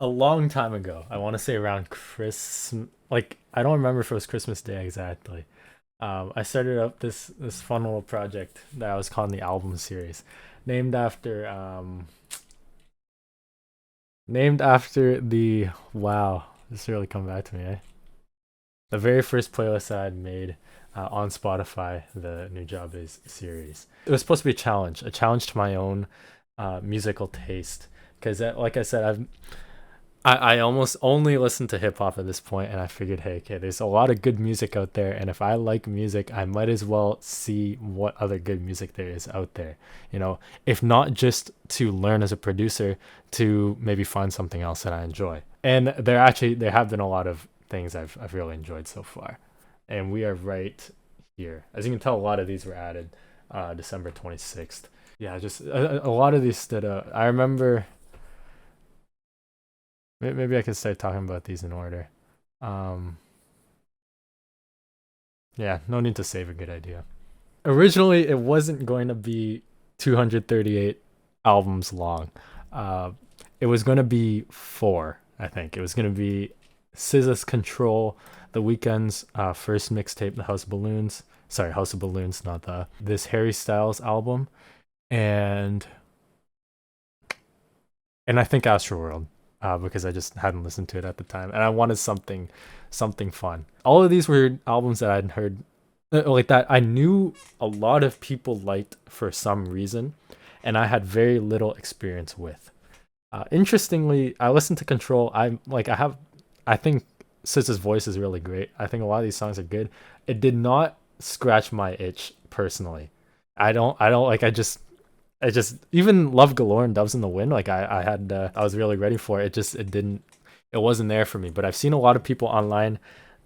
a long time ago. I want to say around Christmas. Like I don't remember if it was Christmas Day exactly. I started up this fun little project that I was calling the album series, named after named after the wow. This really come back to me, eh? The very first playlist that I'd made on Spotify, the New Job Is series. It was supposed to be a challenge to my own musical taste. Because, like I said, I almost only listen to hip hop at this point, and I figured, hey, okay, there's a lot of good music out there, and if I like music, I might as well see what other good music there is out there. You know, if not just to learn as a producer, to maybe find something else that I enjoy. And there have been a lot of things I've really enjoyed so far, and we are right here. As you can tell, a lot of these were added December 26th. Yeah, just a lot of these stood out. I remember. Maybe I could start talking about these in order. Um, yeah, no need to save a good idea. Originally, it wasn't going to be 238 albums long. Uh, it was going to be four, I think. It was going to be SZA's Control, The Weeknd's first mixtape, The House of Balloons. Sorry, House of Balloons, not the this Harry Styles album, and I think Astroworld, because I just hadn't listened to it at the time, and I wanted something fun. All of these were albums that I'd heard, like that I knew a lot of people liked for some reason, and I had very little experience with. Interestingly, I listened to Control. I think SZA's voice is really great. I think a lot of these songs are good. It did not scratch my itch personally. I don't like. I just even Love Galore and Doves in the Wind. Like I was really ready for it. It didn't. It wasn't there for me. But I've seen a lot of people online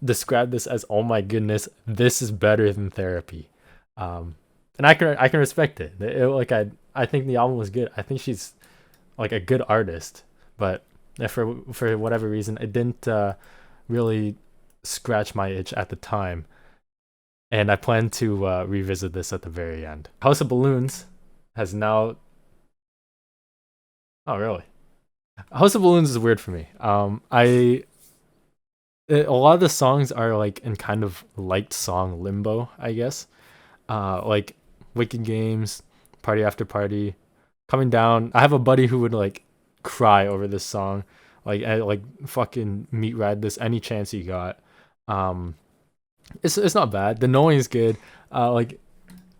describe this as, oh my goodness, this is better than therapy. And I can respect it. Like I think the album was good. I think she's like a good artist, but for whatever reason, it didn't really scratch my itch at the time. And I plan to revisit this at the very end. House of Balloons has now. Oh, really? House of Balloons is weird for me. A lot of the songs are like in kind of liked song limbo, I guess. Like Wicked Games, Party After Party, Coming Down. I have a buddy who would like cry over this song, like fucking meat ride this any chance he got. Um, it's not bad. The knowing is good. Like,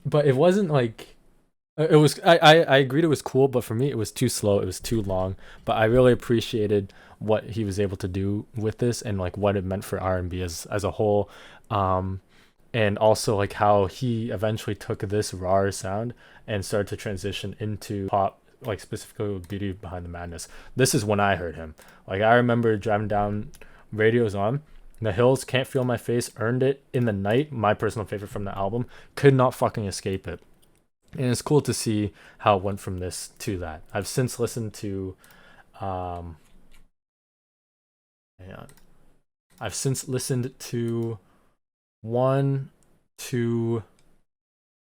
but it wasn't like it was. I agreed it was cool, but for me it was too slow. It was too long. But I really appreciated what he was able to do with this and like what it meant for R&B as a whole. Um, and also like how he eventually took this raw sound and started to transition into pop, like specifically with Beauty Behind the Madness. This is when I heard him. Like I remember driving down, radios on. The Hills, Can't Feel My Face, Earned It, In the Night, my personal favorite from the album, could not fucking escape it. And it's cool to see how it went from this to that. I've since listened to um hang on. I've since listened to one, two,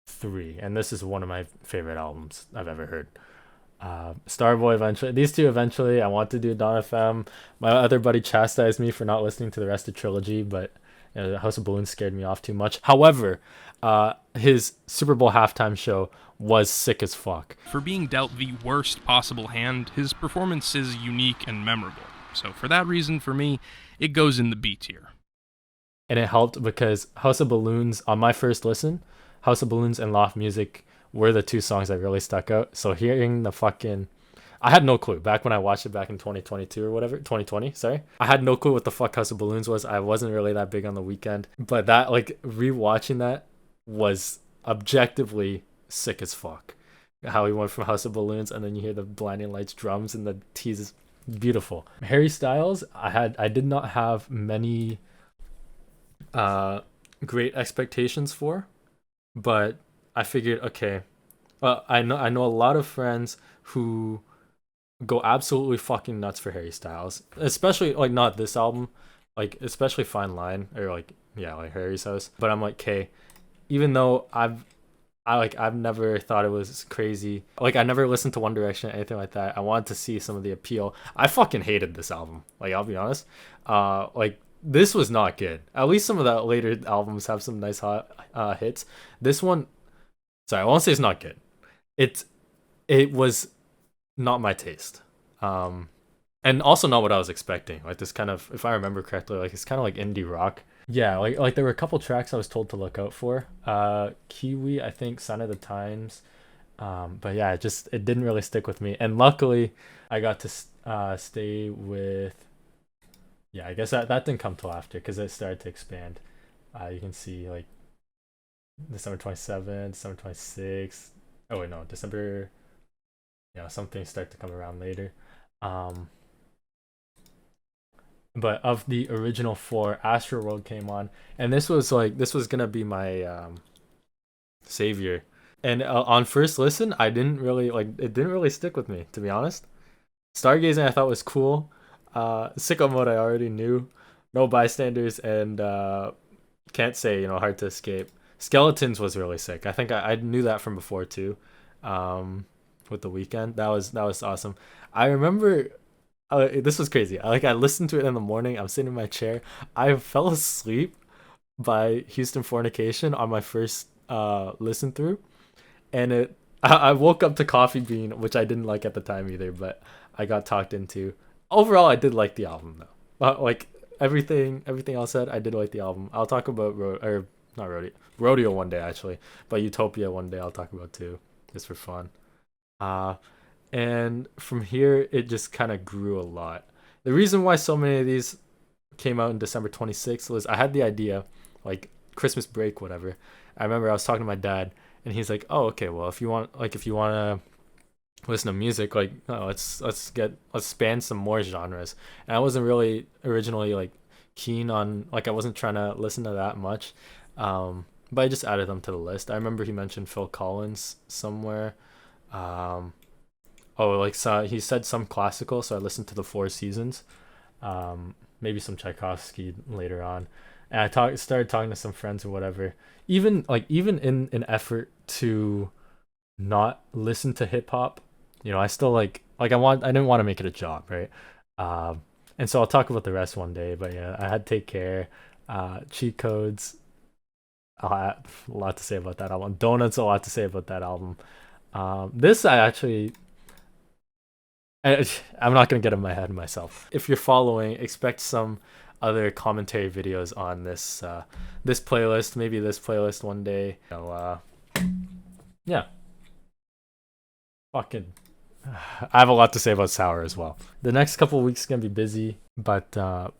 three, and this is one of my favorite albums I've ever heard. Starboy eventually. These two eventually. I want to do Dawn FM. My other buddy chastised me for not listening to the rest of Trilogy, but House of Balloons scared me off too much. However, his Super Bowl halftime show was sick as fuck. For being dealt the worst possible hand, his performance is unique and memorable. So for that reason, for me, it goes in the B tier. And it helped because House of Balloons, on my first listen, House of Balloons and Loft Music were the two songs that really stuck out. So hearing the fucking, I had no clue back when I watched it back in 2022 or whatever, 2020, sorry. I had no clue what the fuck House of Balloons was. I wasn't really that big on the Weekend, but that like rewatching that was objectively sick as fuck. How he went from House of Balloons and then you hear the blinding lights drums and the teases, beautiful. Harry Styles, I did not have many uh great expectations for, but I figured, okay, well, I know a lot of friends who go absolutely fucking nuts for Harry Styles, especially like not this album, like especially Fine Line or like yeah, like Harry's House. But I'm like, okay, even though I've never thought it was crazy. Like I never listened to One Direction or anything like that. I wanted to see some of the appeal. I fucking hated this album. Like I'll be honest. Like this was not good. At least some of the later albums have some nice hot hits. This one, sorry, I won't say it's not good. It it was not my taste. Um, and also not what I was expecting. Like this kind of, if I remember correctly, like it's kind of like indie rock. Yeah, like there were a couple tracks I was told to look out for. Kiwi, I think, Sign of the Times. But yeah, it didn't really stick with me. And luckily, I got to stay with. Yeah, I guess that didn't come till after because it started to expand. You can see like December 27th, December 26th. Oh wait, no, December. You know, some things start to come around later. Um, but of the original four, Astroworld came on, and this was gonna be my savior. And on first listen, I didn't really like it. Didn't really stick with me, to be honest. Stargazing I thought was cool. Sicko Mode I already knew. No Bystanders and Can't Say, Hard to Escape. Skeletons was really sick. I think I knew that from before too. With the Weekend, that was awesome. I remember this was crazy. I listened to it in the morning. I'm sitting in my chair. I fell asleep by Houston Fornication on my first listen through, and I woke up to Coffee Bean, which I didn't like at the time either, but I got talked into. Overall, I did like the album though. Like everything else said, I did like the album. I'll talk about or not rodeo one day actually, but Utopia one day I'll talk about too, just for fun. Uh, and from here it just kind of grew a lot. The reason why so many of these came out in December 26th was I had the idea, like Christmas break, whatever. I remember I was talking to my dad, and he's like, "Oh, okay. Well, if you want to listen to music, like, oh, let's span some more genres." And I wasn't really originally like keen on like I wasn't trying to listen to that much, but I just added them to the list. I remember he mentioned Phil Collins somewhere. Um, oh, like so he said some classical, so I listened to the Four Seasons. Maybe some Tchaikovsky later on, and started talking to some friends or whatever. Even in an effort to not listen to hip hop, I still I didn't want to make it a job, right? And so I'll talk about the rest one day. But yeah, I had Take Care, Cheat Codes. I have a lot to say about that album. Donuts, a lot to say about that album. This I actually I'm not gonna get in my head myself. If you're following, expect some other commentary videos on this playlist. Maybe this playlist one day. Yeah, fucking. I have a lot to say about Sour as well. The next couple of weeks is gonna be busy, but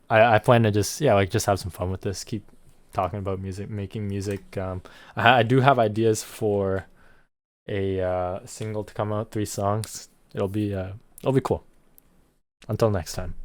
I plan to just have some fun with this. Keep talking about music, making music. I do have ideas for a single to come out, 3 songs. It'll be cool. Until next time.